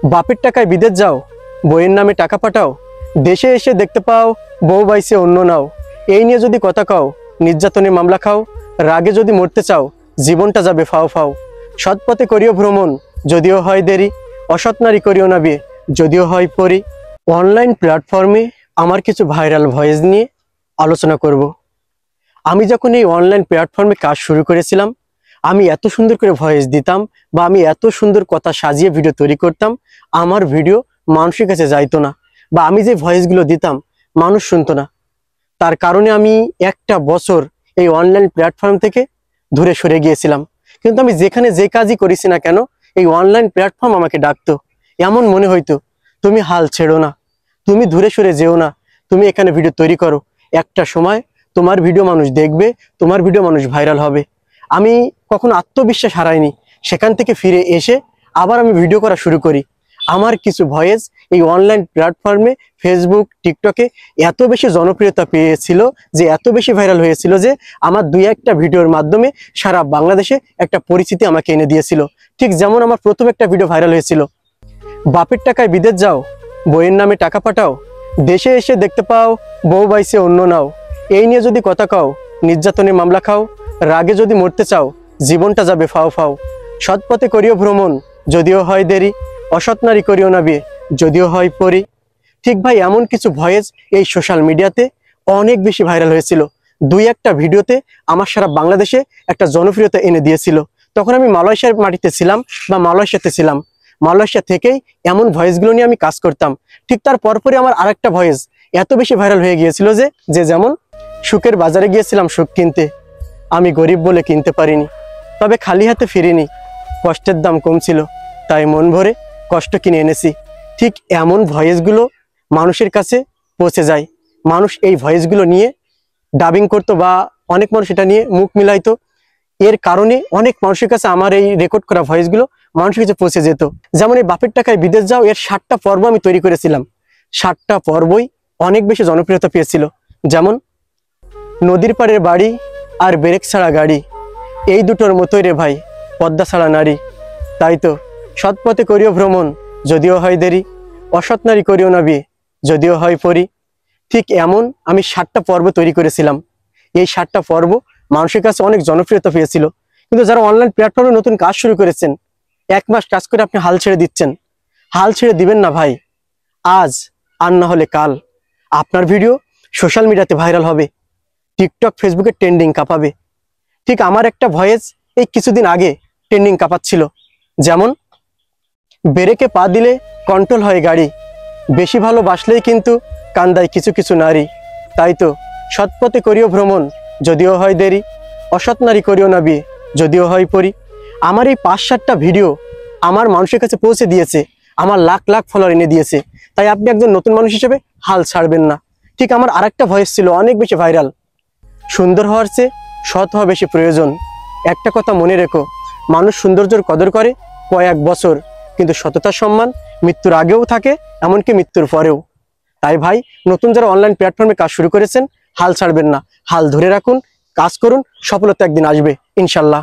বাপের টাকায় বিদেশ যাও, বইয়ের নামে টাকা পাঠাও, দেশে এসে দেখতে পাও বউ বাইসে অন্য নাও। এই নিয়ে যদি কথা কও, নির্যাতনের মামলা খাও, রাগে যদি মরতে চাও, জীবনটা যাবে ফাও ফাও। সৎ পথে করিও ভ্রমণ, যদিও হয় দেরি, অসৎ নারী করিও না বিয়ে, যদিও হয় পরি। অনলাইন প্ল্যাটফর্মে আমার কিছু ভাইরাল ভয়েস নিয়ে আলোচনা করব। আমি যখন এই অনলাইন প্ল্যাটফর্মে কাজ শুরু করেছিলাম, আমি এত সুন্দর করে ভয়েস দিতাম বা আমি এত সুন্দর কথা সাজিয়ে ভিডিও তৈরি করতাম, আমার ভিডিও মানুষের কাছে যাইতো না বা আমি যে ভয়েসগুলো দিতাম মানুষ শুনতো না। তার কারণে আমি একটা বছর এই অনলাইন প্ল্যাটফর্ম থেকে দূরে সরে গিয়েছিলাম। কিন্তু আমি যেখানে যে কাজই করেছি না কেন, এই অনলাইন প্ল্যাটফর্ম আমাকে ডাকতো। এমন মনে হইতো, তুমি হাল ছেড়ো না, তুমি দূরে সরে যেও না, তুমি এখানে ভিডিও তৈরি করো, একটা সময় তোমার ভিডিও মানুষ দেখবে, তোমার ভিডিও মানুষ ভাইরাল হবে। আমি কখনো আত্মবিশ্বাস হারাইনি। সেখান থেকে ফিরে এসে আবার আমি ভিডিও করা শুরু করি। আমার কিছু ভয়েস এই অনলাইন প্ল্যাটফর্মে ফেসবুক, টিকটকে এত বেশি জনপ্রিয়তা পেয়েছিল, যে এত বেশি ভাইরাল হয়েছিল যে আমার দুই একটা ভিডিওর মাধ্যমে সারা বাংলাদেশে একটা পরিচিতি আমাকে এনে দিয়েছিল। ঠিক যেমন আমার প্রথম একটা ভিডিও ভাইরাল হয়েছিল, বাপের টাকায় বিদেশ যাও, বইয়ের নামে টাকা পাঠাও, দেশে এসে দেখতে পাও বউ বাইসে অন্য নাও। এই নিয়ে যদি কথা কও, নির্যাতনের মামলা খাও, রাগে যদি মরতে চাও, জীবনটা যাবে ফাও ফাও। সৎ পথে করিও ভ্রমণ, যদিও হয় দেরি, অসৎ নারী করিও না বিয়ে, যদিও হয় পরি। ঠিক ভাই, এমন কিছু ভয়েস এই সোশ্যাল মিডিয়াতে অনেক বেশি ভাইরাল হয়েছিল। দুই একটা ভিডিওতে আমার সারা বাংলাদেশে একটা জনপ্রিয়তা এনে দিয়েছিল। তখন আমি মালয়েশিয়ার মাটিতে ছিলাম বা মালয়েশিয়াতে ছিলাম। মালয়েশিয়া থেকেই এমন ভয়েসগুলো নিয়ে আমি কাজ করতাম। ঠিক তার পরপরই আমার আরেকটা ভয়েস এত বেশি ভাইরাল হয়ে গিয়েছিল যে যেমন, সুখের বাজারে গিয়েছিলাম সুখ কিনতে, আমি গরিব বলে কিনতে পারিনি, তবে খালি হাতে ফিরিনি, কষ্টের দাম কম ছিল, তাই মন ভরে কষ্ট কিনে এনেছি। ঠিক এমন ভয়েসগুলো মানুষের কাছে পৌঁছে যায়। মানুষ এই ভয়েসগুলো নিয়ে ডাবিং করতো বা অনেক মানুষ এটা নিয়ে মুখ মিলাইতো। এর কারণে অনেক মানুষের কাছে আমার এই রেকর্ড করা ভয়েসগুলো মানুষের কাছে পৌঁছে যেত। যেমন এই বাপের টাকায় বিদেশ যাও, এর 7টা পর্ব আমি তৈরি করেছিলাম। 7টা পর্বই অনেক বেশি জনপ্রিয়তা পেয়েছিল। যেমন, নদীর পাড়ের বাড়ি আর ব্রেক ছাড়া গাড়ি, এই দুটোর মতোই রে ভাই পদ্মা ছাড়া নারী। তাই তো সৎ পথে করিও ভ্রমণ, যদিও হয় দেরি, অসৎ নারী করিও না বিয়ে, যদিও হয় পরি। ঠিক এমন আমি 7টা পর্ব তৈরি করেছিলাম। এই 7টা পর্ব মানুষের কাছে অনেক জনপ্রিয়তা পেয়েছিল। কিন্তু যারা অনলাইন প্ল্যাটফর্মে নতুন কাজ শুরু করেছেন, 1 মাস কাজ করে আপনি হাল ছেড়ে দিচ্ছেন, হাল ছেড়ে দিবেন না ভাই। আজ আর না হলে কাল আপনার ভিডিও সোশ্যাল মিডিয়াতে ভাইরাল হবে, টিকটক, ফেসবুকে ট্রেন্ডিং কাঁপাবে। ঠিক আমার একটা ভয়েস এই কিছুদিন আগে ট্রেন্ডিং কাঁপাচ্ছিল। যেমন, ব্রেকে পা দিলে কন্ট্রোল হয় গাড়ি, বেশি ভালোবাসলেই কিন্তু কান্দায় কিছু কিছু নারী। তাই তো সৎ পথে করিও ভ্রমণ, যদিও হয় দেরি, অসৎ নারী করিও না বিয়ে, যদিও হয় পরি। আমার এই 5-7টা ভিডিও আমার মানুষের কাছে পৌঁছে দিয়েছে, আমার লাখ লাখ ফলোয়ার এনে দিয়েছে। তাই আপনি একজন নতুন মানুষ হিসেবে হাল ছাড়বেন না। ঠিক আমার আরেকটা ভয়েস ছিল অনেক বেশি ভাইরাল, সুন্দর হওয়ার চেয়ে সৎ হওয়া বেশি প্রয়োজন। একটা কথা মনে রেখো, মানুষ সৌন্দর্যের কদর করে কয়েক বছর, কিন্তু সততার সম্মান মৃত্যুর আগেও থাকে, এমনকি মৃত্যুর পরেও। তাই ভাই, নতুন যারা অনলাইন প্ল্যাটফর্মে কাজ শুরু করেছেন, হাল ছাড়বেন না, হাল ধরে রাখুন, কাজ করুন, সফলতা একদিন আসবে ইনশাল্লাহ।